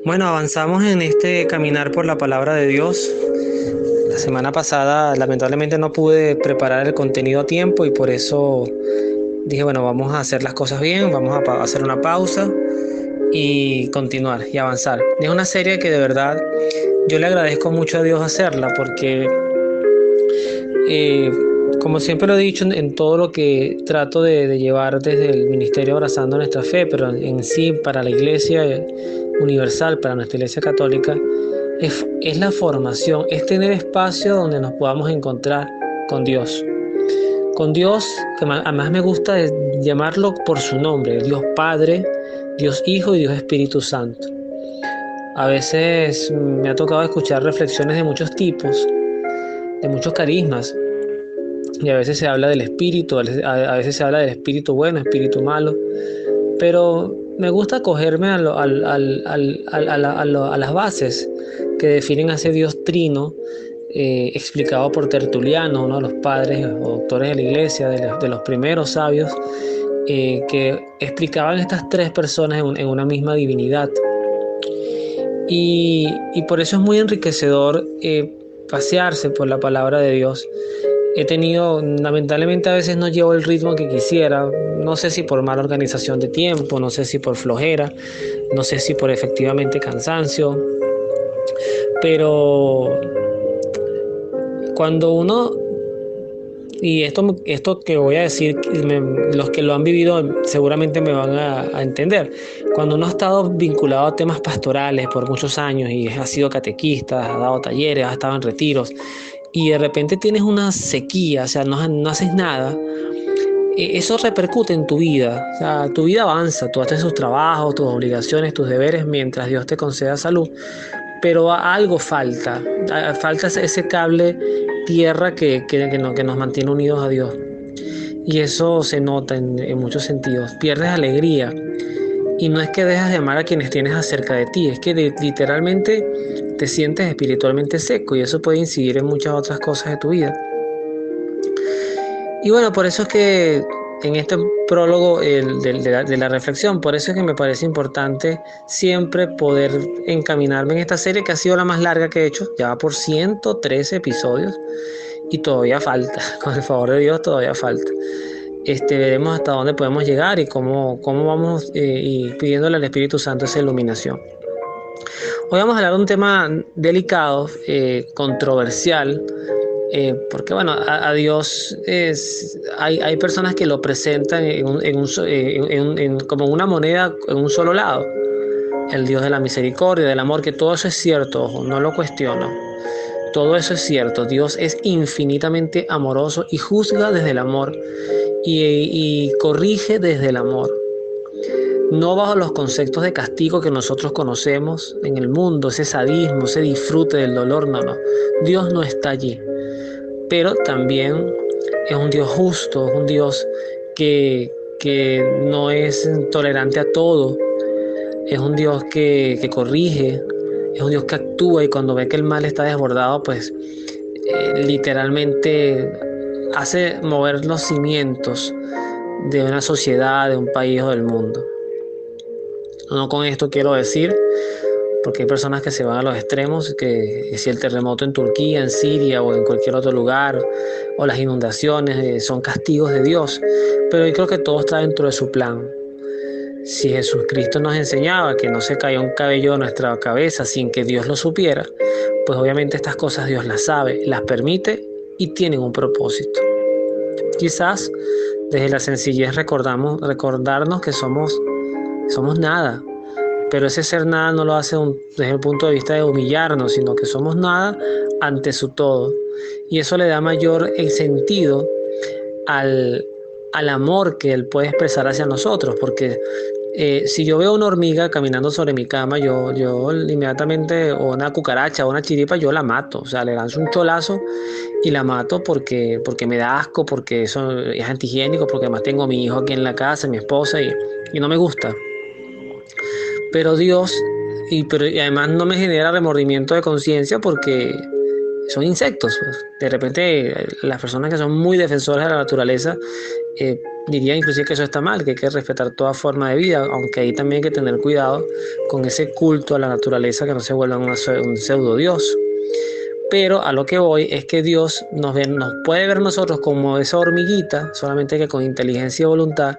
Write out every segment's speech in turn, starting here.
Bueno, avanzamos en este caminar por la palabra de Dios. La semana pasada lamentablemente no pude preparar el contenido a tiempo y por eso dije, bueno, vamos a hacer las cosas bien, vamos a hacer una pausa y continuar y avanzar. Es una serie que de verdad yo le agradezco mucho a Dios hacerla porque, eh, como siempre lo he dicho en todo lo que trato de llevar desde el ministerio Abrazando Nuestra Fe, pero en sí para la iglesia universal, para nuestra iglesia católica, es la formación, es tener espacio donde nos podamos encontrar con Dios. Con Dios, que además me gusta llamarlo por su nombre, Dios Padre, Dios Hijo y Dios Espíritu Santo. A veces me ha tocado escuchar reflexiones de muchos tipos, de muchos carismas, y a veces se habla del espíritu, a veces se habla del espíritu bueno, espíritu malo, pero me gusta acogerme a las bases que definen a ese Dios trino, explicado por Tertuliano, uno de los padres o doctores de la iglesia, de los primeros sabios, que explicaban estas tres personas en una misma divinidad. Y por eso es muy enriquecedor pasearse por la palabra de Dios. He tenido, lamentablemente a veces no llevo el ritmo que quisiera, no sé si por mala organización de tiempo, no sé si por flojera, no sé si por efectivamente cansancio, pero cuando uno, y esto que voy a decir, los que lo han vivido seguramente me van a entender, cuando uno ha estado vinculado a temas pastorales por muchos años y ha sido catequista, ha dado talleres, ha estado en retiros, y de repente tienes una sequía, o sea, no haces nada, eso repercute en tu vida. O sea, tu vida avanza, tú haces tus trabajos, tus obligaciones, tus deberes mientras Dios te conceda salud, pero algo falta, falta ese cable tierra que nos mantiene unidos a Dios. Y eso se nota en muchos sentidos. Pierdes alegría. Y no es que dejas de amar a quienes tienes acerca de ti, es que literalmente te sientes espiritualmente seco y eso puede incidir en muchas otras cosas de tu vida. Y bueno, por eso es que en este prólogo de la reflexión, por eso es que me parece importante siempre poder encaminarme en esta serie que ha sido la más larga que he hecho, ya va por 113 episodios y todavía falta, con el favor de Dios todavía falta. Veremos hasta dónde podemos llegar y cómo vamos y pidiéndole al Espíritu Santo esa iluminación. Hoy vamos a hablar de un tema delicado, controversial, porque bueno, a Dios hay personas que lo presentan como una moneda en un solo lado. El Dios de la misericordia, del amor, que todo eso es cierto, ojo, no lo cuestiono. Todo eso es cierto. Dios es infinitamente amoroso y juzga desde el amor y corrige desde el amor. No bajo los conceptos de castigo que nosotros conocemos en el mundo, ese sadismo, ese disfrute del dolor, no. Dios no está allí. Pero también es un Dios justo, es un Dios que no es tolerante a todo, es un Dios que corrige, es un Dios que actúa y cuando ve que el mal está desbordado, pues literalmente hace mover los cimientos de una sociedad, de un país o del mundo. No con esto quiero decir, porque hay personas que se van a los extremos, que si el terremoto en Turquía, en Siria o en cualquier otro lugar, o las inundaciones son castigos de Dios, pero yo creo que todo está dentro de su plan. Si Jesucristo nos enseñaba que no se caía un cabello de nuestra cabeza sin que Dios lo supiera, pues obviamente estas cosas Dios las sabe, las permite y tienen un propósito. Quizás desde la sencillez recordarnos que somos nada, pero ese ser nada no lo hace desde el punto de vista de humillarnos, sino que somos nada ante su todo. Y eso le da mayor sentido al amor que Él puede expresar hacia nosotros, porque si yo veo una hormiga caminando sobre mi cama, yo inmediatamente, o una cucaracha o una chiripa, yo la mato, o sea, le lanzo un cholazo y la mato porque me da asco, porque eso es antihigiénico, porque además tengo a mi hijo aquí en la casa, mi esposa, y no me gusta. Pero Dios, y además no me genera remordimiento de conciencia porque son insectos, pues. De repente las personas que son muy defensoras de la naturaleza diría inclusive que eso está mal, que hay que respetar toda forma de vida, aunque ahí también hay que tener cuidado con ese culto a la naturaleza que no se vuelva un pseudo Dios. Pero a lo que voy es que Dios nos puede ver nosotros como esa hormiguita, solamente que con inteligencia y voluntad,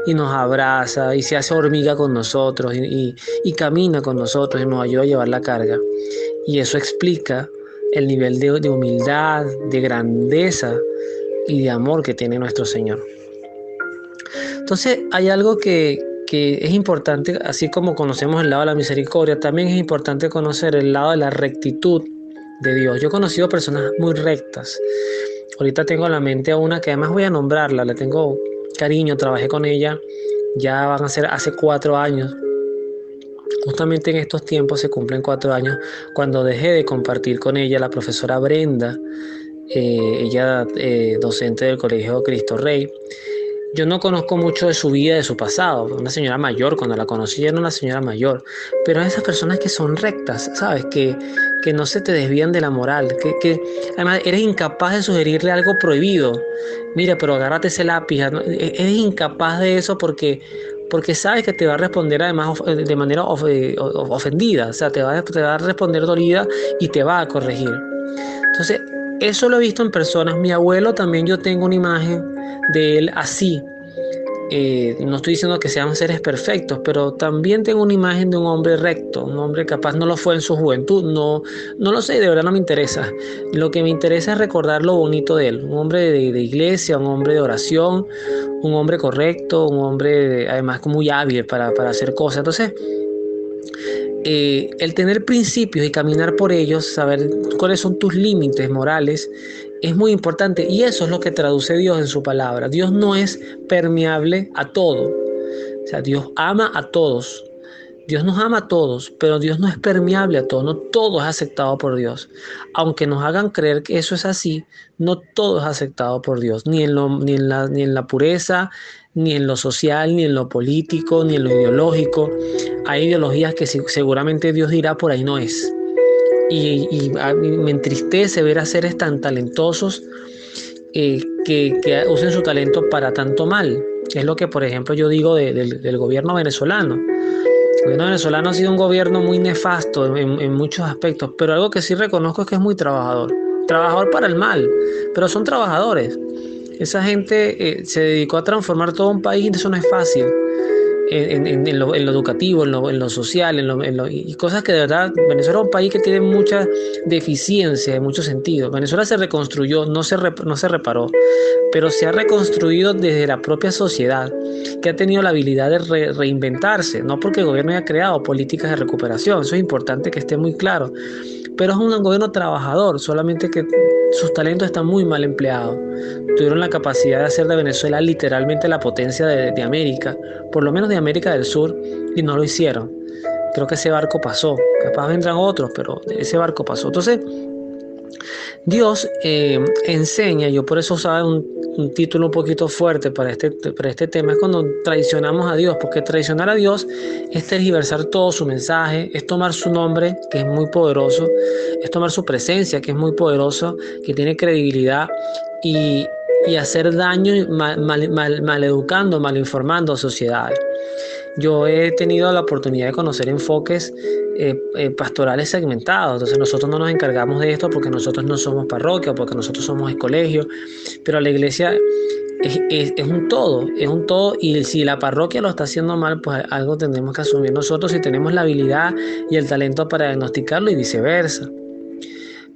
y nos abraza y se hace hormiga con nosotros y camina con nosotros y nos ayuda a llevar la carga. Y eso explica el nivel de humildad, de grandeza y de amor que tiene nuestro Señor. Entonces hay algo que es importante, así como conocemos el lado de la misericordia, también es importante conocer el lado de la rectitud de Dios. Yo he conocido personas muy rectas. Ahorita tengo en la mente a una que además voy a nombrarla, le tengo cariño, trabajé con ella, ya van a ser hace 4 años. Justamente en estos tiempos se cumplen 4 años cuando dejé de compartir con ella, la profesora Brenda, ella docente del Colegio Cristo Rey. Yo no conozco mucho de su vida, de su pasado. Una señora mayor, cuando la conocí ya era una señora mayor. Pero esas personas que son rectas, ¿sabes? Que no se te desvían de la moral. Que además eres incapaz de sugerirle algo prohibido. Mira, pero agárrate ese lápiz. ¿No? Eres incapaz de eso porque sabes que te va a responder además de manera ofendida. O sea, te va a responder dolida y te va a corregir. Entonces, eso lo he visto en personas. Mi abuelo también, yo tengo una imagen de él así. No estoy diciendo que sean seres perfectos, pero también tengo una imagen de un hombre recto, un hombre capaz. No lo fue en su juventud, no lo sé, de verdad no me interesa. Lo que me interesa es recordar lo bonito de él, un hombre de iglesia, un hombre de oración, un hombre correcto, un hombre además muy hábil para hacer cosas. Entonces, el tener principios y caminar por ellos, saber cuáles son tus límites morales, es muy importante, y eso es lo que traduce Dios en su palabra. Dios no es permeable a todo. O sea, Dios ama a todos. Dios nos ama a todos, pero Dios no es permeable a todos. No todo es aceptado por Dios. Aunque nos hagan creer que eso es así, no todo es aceptado por Dios, ni en la pureza, ni en lo social, ni en lo político, ni en lo ideológico. Hay ideologías que seguramente Dios dirá por ahí no es. Y me entristece ver a seres tan talentosos que usen su talento para tanto mal. Es lo que, por ejemplo, yo digo del gobierno venezolano. El gobierno venezolano ha sido un gobierno muy nefasto en muchos aspectos, pero algo que sí reconozco es que es muy trabajador. Trabajador para el mal, pero son trabajadores. Esa gente se dedicó a transformar todo un país y eso no es fácil. En lo educativo, en lo social, y cosas que de verdad, Venezuela es un país que tiene mucha deficiencia en muchos sentidos. Venezuela se reconstruyó, no se reparó, pero se ha reconstruido desde la propia sociedad, que ha tenido la habilidad de reinventarse, no porque el gobierno haya creado políticas de recuperación, eso es importante que esté muy claro, pero es un gobierno trabajador, solamente que sus talentos están muy mal empleados. Tuvieron la capacidad de hacer de Venezuela literalmente la potencia de América, por lo menos de América del Sur, y no lo hicieron. Creo que ese barco pasó, capaz vendrán otros, pero ese barco pasó. Entonces, Dios enseña, yo por eso usaba un título un poquito fuerte para este tema, es cuando traicionamos a Dios, porque traicionar a Dios es tergiversar todo su mensaje, es tomar su nombre, que es muy poderoso, es tomar su presencia, que es muy poderoso, que tiene credibilidad, y hacer daño maleducando, malinformando a sociedades. Yo he tenido la oportunidad de conocer enfoques pastorales segmentados. Entonces nosotros no nos encargamos de esto porque nosotros no somos parroquia, porque nosotros somos colegio, pero la iglesia es un todo, y si la parroquia lo está haciendo mal, pues algo tendremos que asumir nosotros si tenemos la habilidad y el talento para diagnosticarlo y viceversa.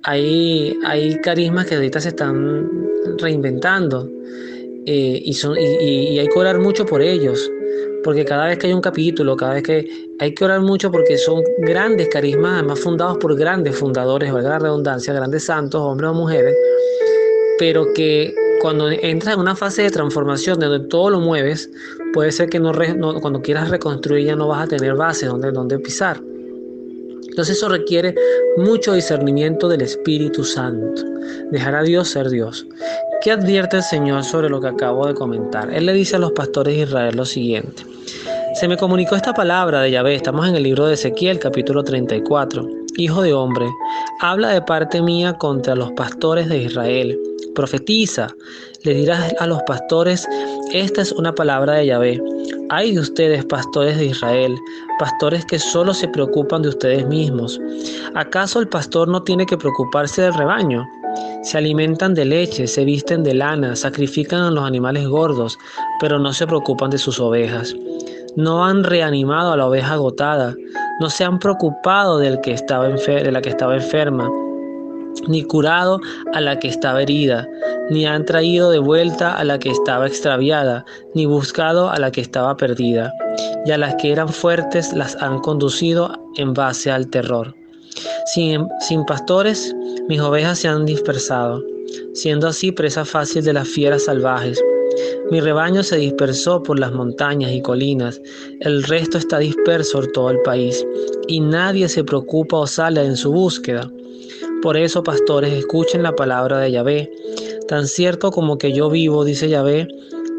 Hay carismas que ahorita se están reinventando y hay que orar mucho por ellos, porque cada vez que hay un capítulo, cada vez que hay que orar mucho, porque son grandes carismas, además fundados por grandes fundadores, valga la redundancia, grandes santos, hombres o mujeres, pero que cuando entras en una fase de transformación donde todo lo mueves, puede ser que cuando quieras reconstruir ya no vas a tener base donde pisar. Entonces eso requiere mucho discernimiento del Espíritu Santo, dejar a Dios ser Dios. ¿Qué advierte el Señor sobre lo que acabo de comentar? Él le dice a los pastores de Israel lo siguiente: se me comunicó esta palabra de Yahvé. Estamos en el libro de Ezequiel, capítulo 34. Hijo de hombre, habla de parte mía contra los pastores de Israel. Profetiza, le dirás a los pastores Esta es una palabra de Yahvé. Ay de ustedes, pastores de Israel, pastores que solo se preocupan de ustedes mismos. ¿Acaso el pastor no tiene que preocuparse del rebaño? Se alimentan de leche, se visten de lana, sacrifican a los animales gordos, pero no se preocupan de sus ovejas. No han reanimado a la oveja agotada, no se han preocupado de la que estaba enferma, ni curado a la que estaba herida, ni han traído de vuelta a la que estaba extraviada, ni buscado a la que estaba perdida. Y a las que eran fuertes las han conducido en base al terror. Sin pastores, mis ovejas se han dispersado, siendo así presa fácil de las fieras salvajes. Mi rebaño se dispersó por las montañas y colinas, el resto está disperso por todo el país, y nadie se preocupa o sale en su búsqueda. Por eso, pastores, escuchen la palabra de Yahvé. Tan cierto como que yo vivo, dice Yahvé,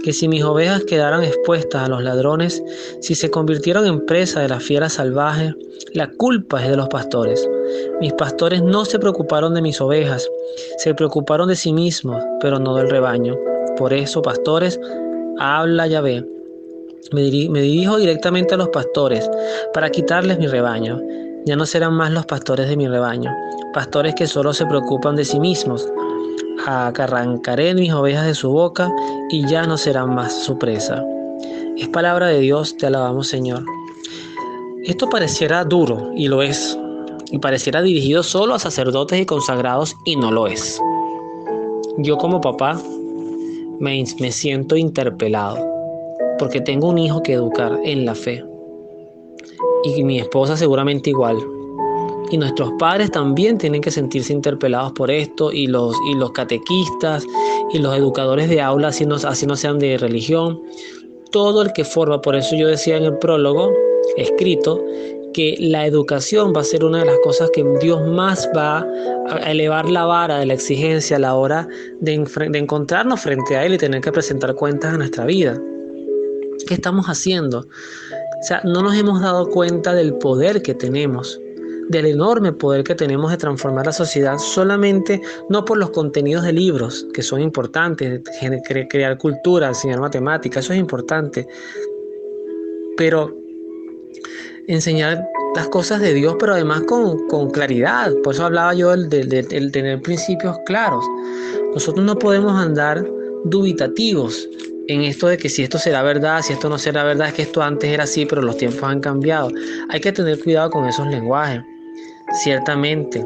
que si mis ovejas quedaran expuestas a los ladrones, si se convirtieron en presa de las fieras salvajes, la culpa es de los pastores. Mis pastores no se preocuparon de mis ovejas, se preocuparon de sí mismos, pero no del rebaño. Por eso, pastores, habla Yahvé. Me dirijo directamente a los pastores para quitarles mi rebaño. Ya no serán más los pastores de mi rebaño, pastores que solo se preocupan de sí mismos. Arrancaré mis ovejas de su boca y ya no serán más su presa. Es palabra de Dios, te alabamos, Señor. Esto pareciera duro, y lo es, y pareciera dirigido solo a sacerdotes y consagrados, y no lo es. Yo como papá me siento interpelado, porque tengo un hijo que educar en la fe, y mi esposa seguramente igual. Y nuestros padres también tienen que sentirse interpelados por esto, y los catequistas y los educadores de aula, así no sean de religión, todo el que forma. Por eso yo decía en el prólogo escrito que la educación va a ser una de las cosas que Dios más va a elevar la vara de la exigencia a la hora de encontrarnos frente a Él y tener que presentar cuentas a nuestra vida. ¿Qué estamos haciendo? O sea, no nos hemos dado cuenta del poder que tenemos, del enorme poder que tenemos de transformar la sociedad, solamente no por los contenidos de libros, que son importantes, crear cultura, enseñar matemáticas, eso es importante, pero enseñar las cosas de Dios, pero además con claridad. Por eso hablaba yo del tener principios claros. Nosotros no podemos andar dubitativos en esto de que si esto será verdad, si esto no será verdad, es que esto antes era así, pero los tiempos han cambiado. Hay que tener cuidado con esos lenguajes. Ciertamente,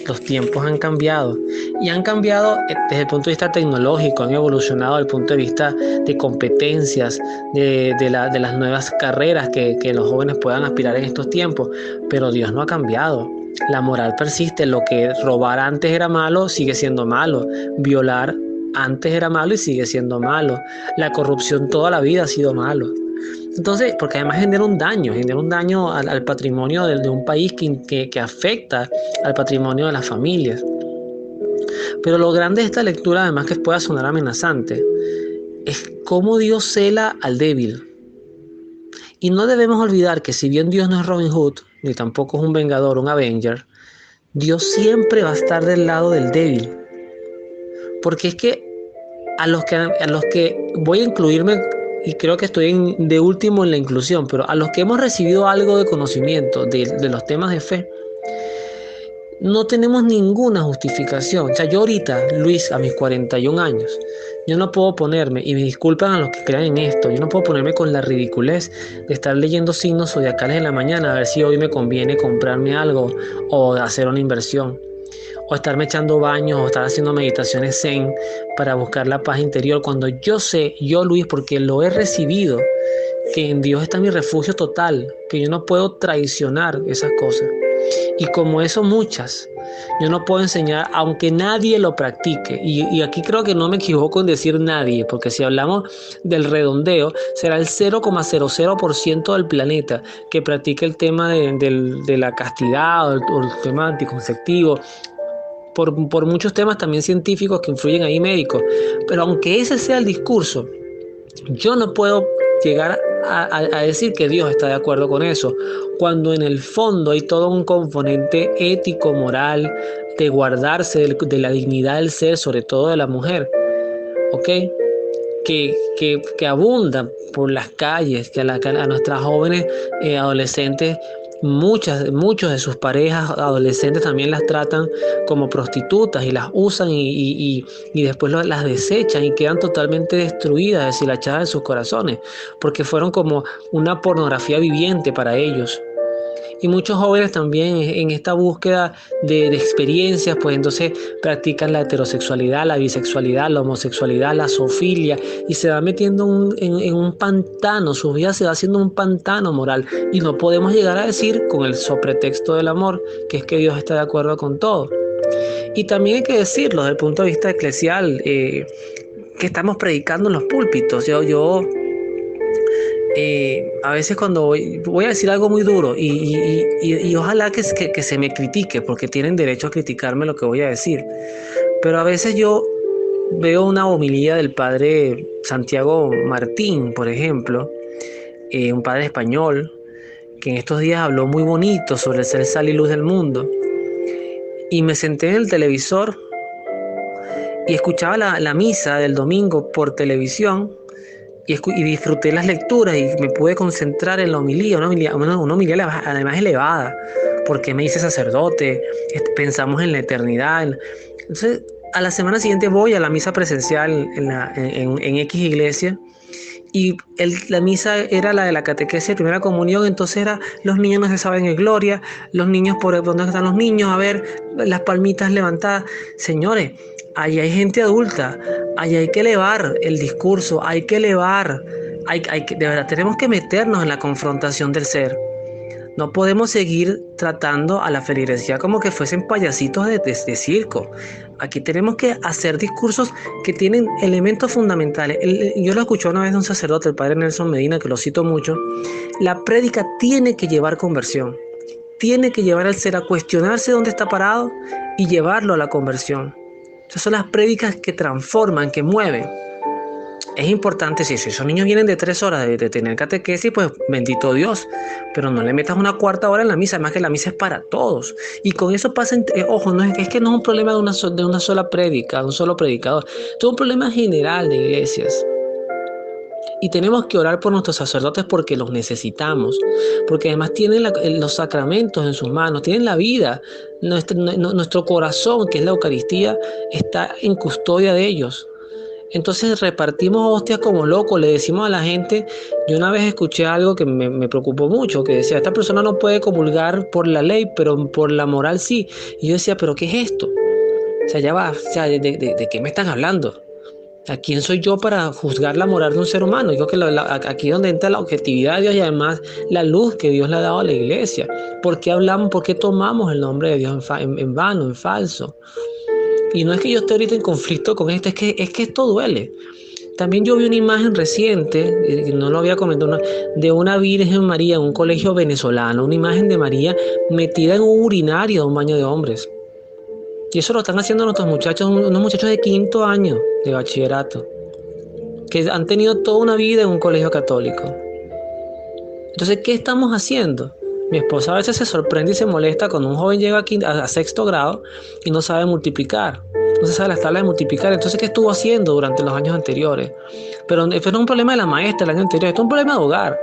los tiempos han cambiado, y han cambiado desde el punto de vista tecnológico, han evolucionado desde el punto de vista de competencias, de las nuevas carreras que los jóvenes puedan aspirar en estos tiempos, pero Dios no ha cambiado. La moral persiste. Lo que robar antes era malo sigue siendo malo, violar antes era malo y sigue siendo malo, la corrupción toda la vida ha sido malo. Entonces, porque además genera un daño al patrimonio de un país que afecta al patrimonio de las familias. Pero lo grande de esta lectura, además que pueda sonar amenazante, es cómo Dios cela al débil. Y no debemos olvidar que si bien Dios no es Robin Hood, ni tampoco es un vengador, un Avenger, Dios siempre va a estar del lado del débil. Porque es que a los que voy a incluirme, y creo que estoy de último en la inclusión, pero a los que hemos recibido algo de conocimiento de los temas de fe, no tenemos ninguna justificación. O sea, yo ahorita, Luis, a mis 41 años, yo no puedo ponerme, y me disculpan a los que crean en esto, yo no puedo ponerme con la ridiculez de estar leyendo signos zodiacales en la mañana a ver si hoy me conviene comprarme algo o hacer una inversión, o estarme echando baños, o estar haciendo meditaciones zen para buscar la paz interior, cuando yo sé, yo Luis, porque lo he recibido, que en Dios está mi refugio total, que yo no puedo traicionar esas cosas. Y como eso muchas, yo no puedo enseñar, aunque nadie lo practique, y aquí creo que no me equivoco en decir nadie, porque si hablamos del redondeo, será el 0,00% del planeta que practique el tema de la castidad o el tema anticonceptivo, por muchos temas también científicos que influyen ahí, médicos. Pero aunque ese sea el discurso, yo no puedo llegar a decir que Dios está de acuerdo con eso, cuando en el fondo hay todo un componente ético, moral, de guardarse de la dignidad del ser, sobre todo de la mujer, ¿ok? que abunda por las calles, que a nuestras jóvenes adolescentes, muchos de sus parejas adolescentes también las tratan como prostitutas y las usan y después las desechan y quedan totalmente destruidas, deshilachadas en sus corazones, porque fueron como una pornografía viviente para ellos. Y muchos jóvenes también en esta búsqueda de experiencias, pues entonces practican la heterosexualidad, la bisexualidad, la homosexualidad, la zoofilia, y se va metiendo en un pantano, su vida se va haciendo un pantano moral, y no podemos llegar a decir con el sobretexto del amor que es que Dios está de acuerdo con todo. Y también hay que decirlo desde el punto de vista eclesial, que estamos predicando en los púlpitos. Yo a veces cuando voy a decir algo muy duro y ojalá que se me critique, porque tienen derecho a criticarme lo que voy a decir, pero a veces yo veo una homilía del padre Santiago Martín, por ejemplo, un padre español, que en estos días habló muy bonito sobre ser sal y luz del mundo, y me senté en el televisor y escuchaba la misa del domingo por televisión, y disfruté las lecturas y me pude concentrar en la homilía, una homilía además elevada, porque me hice sacerdote, pensamos en la eternidad. Entonces, a la semana siguiente voy a la misa presencial en X iglesia, y la misa era la de la catequesis de primera comunión. Entonces era, los niños no se saben en gloria, los niños, ¿por dónde están los niños? A ver, las palmitas levantadas. Señores, ahí hay gente adulta, ahí hay que elevar el discurso, hay que elevar, de verdad tenemos que meternos en la confrontación del ser. No podemos seguir tratando a la feligresía como que fuesen payasitos de circo. Aquí tenemos que hacer discursos que tienen elementos fundamentales. Yo lo escuché una vez de un sacerdote, el padre Nelson Medina, que lo cito mucho. La prédica tiene que llevar conversión. Tiene que llevar al ser a cuestionarse dónde está parado y llevarlo a la conversión. Esas son las prédicas que transforman, que mueven. Es importante, si esos niños vienen de 3 horas de tener catequesis, pues bendito Dios, pero no le metas una cuarta hora en la misa, además que la misa es para todos. Y con eso pasa, ojo, es que no es un problema de una sola prédica, de un solo predicador, es un problema general de iglesias. Y tenemos que orar por nuestros sacerdotes porque los necesitamos, porque además tienen los sacramentos en sus manos, tienen la vida, nuestro corazón, que es la Eucaristía, está en custodia de ellos. Entonces repartimos hostias como locos, le decimos a la gente. Yo una vez escuché algo que me preocupó mucho, que decía, esta persona no puede comulgar por la ley, pero por la moral sí. Y yo decía, ¿pero qué es esto? O sea, ya va, o sea, ¿de qué me están hablando? ¿A quién soy yo para juzgar la moral de un ser humano? Yo creo que aquí es donde entra la objetividad de Dios y además la luz que Dios le ha dado a la iglesia. ¿Por qué hablamos, por qué tomamos el nombre de Dios en vano, en falso? Y no es que yo esté ahorita en conflicto con esto, es que esto duele. También yo vi una imagen reciente, no lo había comentado, de una Virgen María en un colegio venezolano, una imagen de María metida en un urinario de un baño de hombres. Y eso lo están haciendo nuestros muchachos, unos muchachos de 5º año de bachillerato, que han tenido toda una vida en un colegio católico. Entonces, ¿qué estamos haciendo? Mi esposa a veces se sorprende y se molesta cuando un joven llega aquí a 6º grado y no sabe multiplicar, no se sabe las tablas de multiplicar. Entonces, ¿qué estuvo haciendo durante los años anteriores? Pero no es un problema de la maestra el año anterior, esto es un problema de hogar.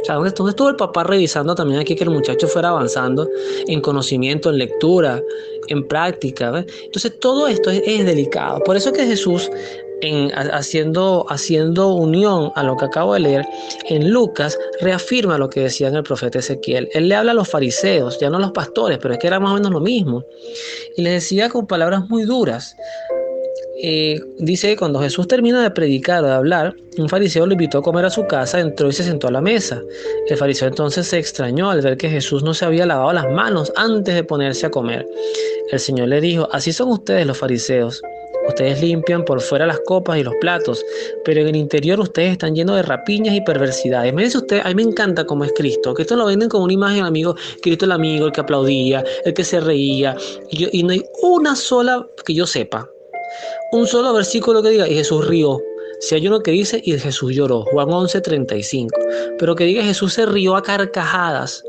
O sea, ¿dónde estuvo el papá revisando también aquí que el muchacho fuera avanzando en conocimiento, en lectura, en práctica? ¿Ves? Entonces, todo esto es delicado. Por eso que Jesús, haciendo unión a lo que acabo de leer, en Lucas reafirma lo que decía en el profeta Ezequiel. Él le habla a los fariseos, ya no a los pastores, pero es que era más o menos lo mismo. Y les decía con palabras muy duras. Dice que cuando Jesús termina de predicar o de hablar, un fariseo lo invitó a comer a su casa, entró y se sentó a la mesa. El fariseo entonces se extrañó al ver que Jesús no se había lavado las manos antes de ponerse a comer. El Señor le dijo, así son ustedes los fariseos. Ustedes limpian por fuera las copas y los platos, pero en el interior ustedes están llenos de rapiñas y perversidades. Me dice usted, a mí me encanta cómo es Cristo, que esto lo venden como una imagen, amigo, Cristo el amigo, el que aplaudía, el que se reía, y no hay una sola, que yo sepa, un solo versículo que diga, y Jesús rió. Si hay uno que dice, y Jesús lloró, Juan 11:35, pero que diga Jesús se rió a carcajadas.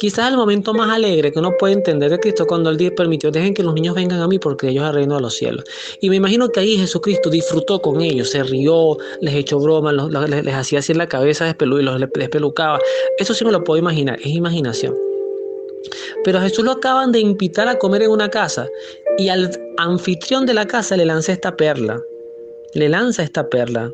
Quizás el momento más alegre que uno puede entender de Cristo cuando Él permitió, dejen que los niños vengan a mí porque ellos es el reino de los cielos. Y me imagino que ahí Jesucristo disfrutó con ellos, se rió, les echó bromas, les hacía así en la cabeza y les pelucaba. Eso sí me lo puedo imaginar, es imaginación. Pero a Jesús lo acaban de invitar a comer en una casa y al anfitrión de la casa le lanza esta perla. Le lanza esta perla.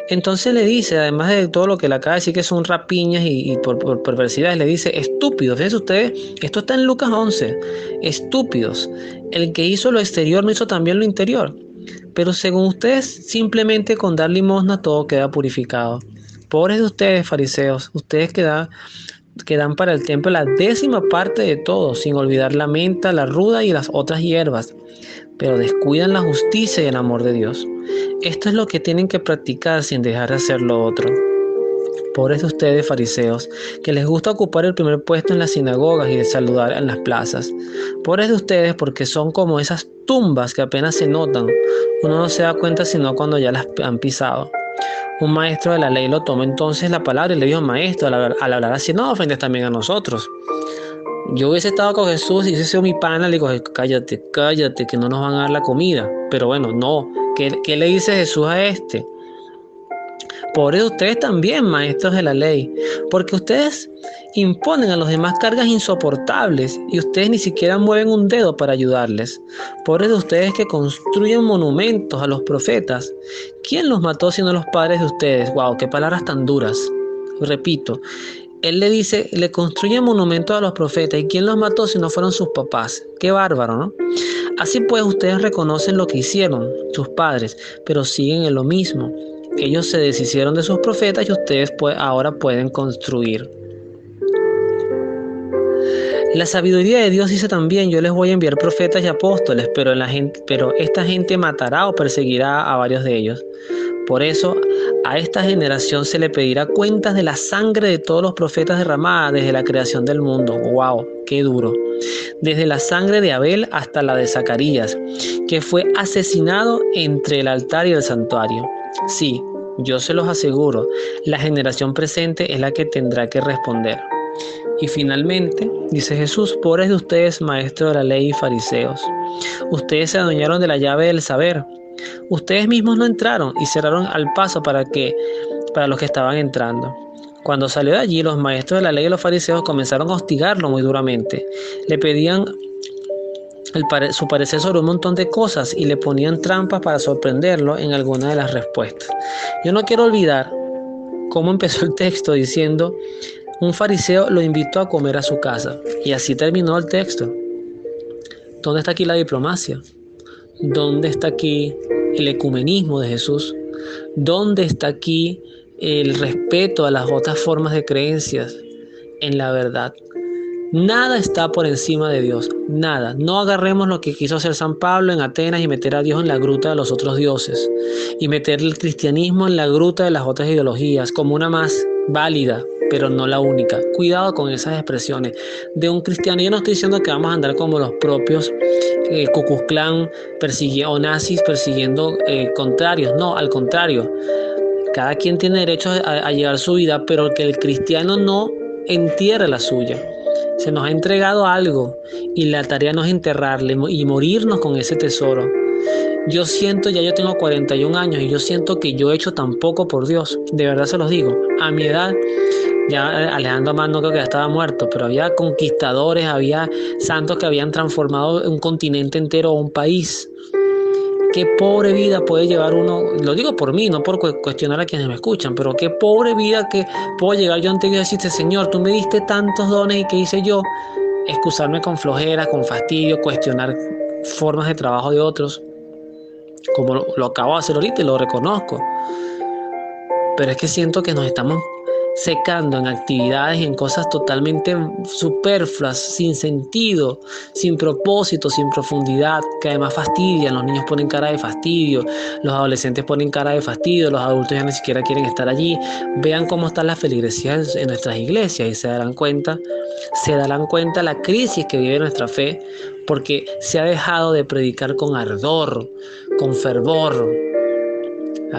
Entonces le dice, además de todo lo que le acaba de decir que son rapiñas y por perversidades, le dice, estúpidos. Fíjense ustedes, esto está en Lucas 11. Estúpidos. El que hizo lo exterior no hizo también lo interior. Pero según ustedes, simplemente con dar limosna todo queda purificado. Pobres de ustedes, fariseos, ustedes que dan para el templo la 10ª parte de todo, sin olvidar la menta, la ruda y las otras hierbas, pero descuidan la justicia y el amor de Dios. Esto es lo que tienen que practicar sin dejar de hacer lo otro. Pobres de ustedes, fariseos, que les gusta ocupar el primer puesto en las sinagogas y de saludar en las plazas. Pobres de ustedes porque son como esas tumbas que apenas se notan. Uno no se da cuenta sino cuando ya las han pisado. Un maestro de la ley lo tomó entonces la palabra y le dijo, maestro, al hablar así no ofendes también a nosotros. Yo hubiese estado con Jesús y hubiese sido mi pana, le digo, cállate, que no nos van a dar la comida. Pero bueno, no. ¿Qué le dice Jesús a este? Pobres ustedes también, maestros de la ley, porque ustedes imponen a los demás cargas insoportables y ustedes ni siquiera mueven un dedo para ayudarles. Pobres de ustedes que construyen monumentos a los profetas. ¿Quién los mató sino los padres de ustedes? Wow, qué palabras tan duras. Repito, él le dice, le construyen monumentos a los profetas. ¿Y quién los mató si no fueron sus papás? Qué bárbaro, ¿no? Así pues, ustedes reconocen lo que hicieron sus padres, pero siguen en lo mismo. Ellos se deshicieron de sus profetas y ustedes ahora pueden construir. La sabiduría de Dios dice también, yo les voy a enviar profetas y apóstoles, pero esta gente matará o perseguirá a varios de ellos. Por eso, a esta generación se le pedirá cuentas de la sangre de todos los profetas derramada desde la creación del mundo. ¡Wow! ¡Qué duro! Desde la sangre de Abel hasta la de Zacarías, que fue asesinado entre el altar y el santuario. Sí, yo se los aseguro, la generación presente es la que tendrá que responder. Y finalmente, dice Jesús, pobres de ustedes, maestros de la ley y fariseos. Ustedes se adueñaron de la llave del saber. Ustedes mismos no entraron y cerraron al paso para los que estaban entrando. Cuando salió de allí, los maestros de la ley y los fariseos comenzaron a hostigarlo muy duramente. Le pedían su parecer sobre un montón de cosas y le ponían trampas para sorprenderlo en alguna de las respuestas. Yo no quiero olvidar cómo empezó el texto diciendo, un fariseo lo invitó a comer a su casa. Y así terminó el texto. ¿Dónde está aquí la diplomacia? ¿Dónde está aquí el ecumenismo de Jesús? ¿Dónde está aquí el respeto a las otras formas de creencias en la verdad? Nada está por encima de Dios, nada. No agarremos lo que quiso hacer San Pablo en Atenas y meter a Dios en la gruta de los otros dioses y meter el cristianismo en la gruta de las otras ideologías como una más válida, pero no la única. Cuidado con esas expresiones de un cristiano. Yo no estoy diciendo que vamos a andar como los propios Ku Klux Klan o nazis persiguiendo contrarios. No, al contrario. Cada quien tiene derecho a llevar su vida, pero que el cristiano no entierre la suya. Se nos ha entregado algo y la tarea no es enterrarle y morirnos con ese tesoro. Yo tengo 41 años y yo siento que yo he hecho tan poco por Dios. De verdad se los digo. A mi edad, ya Alejandro Magno creo que ya estaba muerto, pero había conquistadores, había santos que habían transformado un continente entero o un país. Qué pobre vida puede llevar uno, lo digo por mí, no por cuestionar a quienes me escuchan, pero qué pobre vida que puedo llegar yo ante Dios y decirte, Señor, tú me diste tantos dones y ¿qué hice yo? Excusarme con flojera, con fastidio, cuestionar formas de trabajo de otros, como lo acabo de hacer ahorita y lo reconozco. Pero es que siento que nos estamos secando en actividades y en cosas totalmente superfluas, sin sentido, sin propósito, sin profundidad, que además fastidian. Los niños ponen cara de fastidio, los adolescentes ponen cara de fastidio, los adultos ya ni siquiera quieren estar allí. Vean cómo están las feligresías en nuestras iglesias y se darán cuenta la crisis que vive nuestra fe, porque se ha dejado de predicar con ardor, con fervor.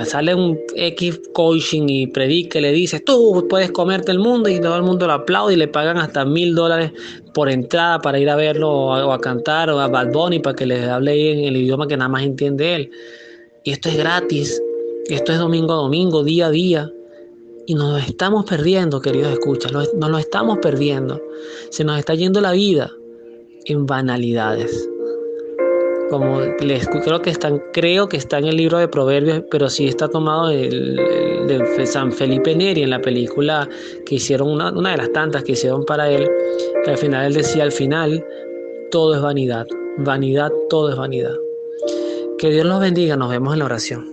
Sale un X coaching y predica y le dice, tú puedes comerte el mundo, y todo el mundo lo aplaude y le pagan hasta $1,000 por entrada para ir a verlo o a cantar, o a Bad Bunny para que les hable en el idioma que nada más entiende él. Y esto es gratis, esto es domingo a domingo, día a día. Y nos lo estamos perdiendo, queridos escuchas, nos lo estamos perdiendo. Se nos está yendo la vida en banalidades. Como creo que está en el libro de Proverbios, pero sí está tomado de San Felipe Neri, en la película que hicieron, una de las tantas que hicieron para él, que al final él decía, al final todo es vanidad, vanidad, todo es vanidad. Que Dios los bendiga, nos vemos en la oración.